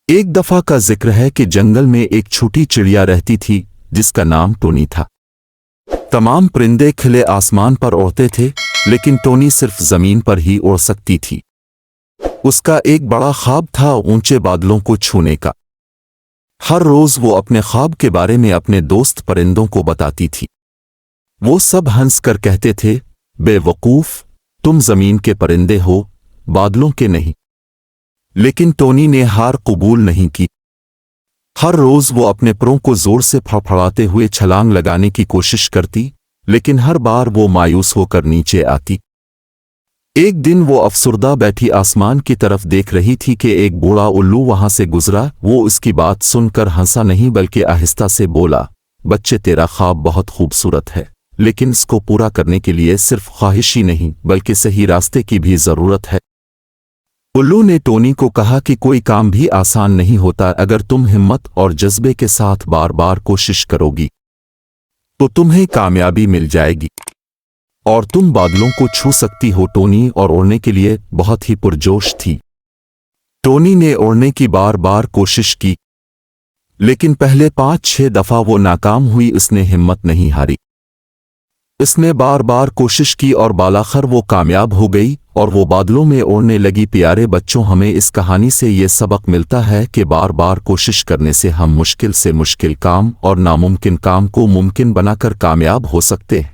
ایک دفعہ کا ذکر ہے کہ جنگل میں ایک چھوٹی چڑیا رہتی تھی جس کا نام ٹونی تھا۔ تمام پرندے کھلے آسمان پر اڑتے تھے لیکن ٹونی صرف زمین پر ہی اڑ سکتی تھی۔ اس کا ایک بڑا خواب تھا اونچے بادلوں کو چھونے کا۔ ہر روز وہ اپنے خواب کے بارے میں اپنے دوست پرندوں کو بتاتی تھی۔ وہ سب ہنس کر کہتے تھے، بے وقوف، تم زمین کے پرندے ہو، بادلوں کے نہیں۔ لیکن ٹونی نے ہار قبول نہیں کی۔ ہر روز وہ اپنے پروں کو زور سے پھڑپھڑاتے ہوئے چھلانگ لگانے کی کوشش کرتی، لیکن ہر بار وہ مایوس ہو کر نیچے آتی۔ ایک دن وہ افسردہ بیٹھی آسمان کی طرف دیکھ رہی تھی کہ ایک بوڑھا الو وہاں سے گزرا۔ وہ اس کی بات سن کر ہنسا نہیں بلکہ آہستہ سے بولا، بچے، تیرا خواب بہت خوبصورت ہے، لیکن اس کو پورا کرنے کے لیے صرف خواہش ہی نہیں بلکہ صحیح راستے کی بھی ضرورت ہے۔ الو نے ٹونی کو کہا کہ کوئی کام بھی آسان نہیں ہوتا، اگر تم ہمت اور جذبے کے ساتھ بار بار کوشش کرو گی تو تمہیں کامیابی مل جائے گی اور تم بادلوں کو چھو سکتی ہو۔ ٹونی اور اڑنے کے لیے بہت ہی پرجوش تھی۔ ٹونی نے اڑنے کی بار بار کوشش کی لیکن پہلے 5-6 دفعہ وہ ناکام ہوئی۔ اس نے ہمت نہیں ہاری۔ اس نے بار بار کوشش کی اور بالاخر وہ کامیاب ہو گئی اور وہ بادلوں میں اڑنے لگی۔ پیارے بچوں، ہمیں اس کہانی سے یہ سبق ملتا ہے کہ بار بار کوشش کرنے سے ہم مشکل سے مشکل کام اور ناممکن کام کو ممکن بنا کر کامیاب ہو سکتے ہیں۔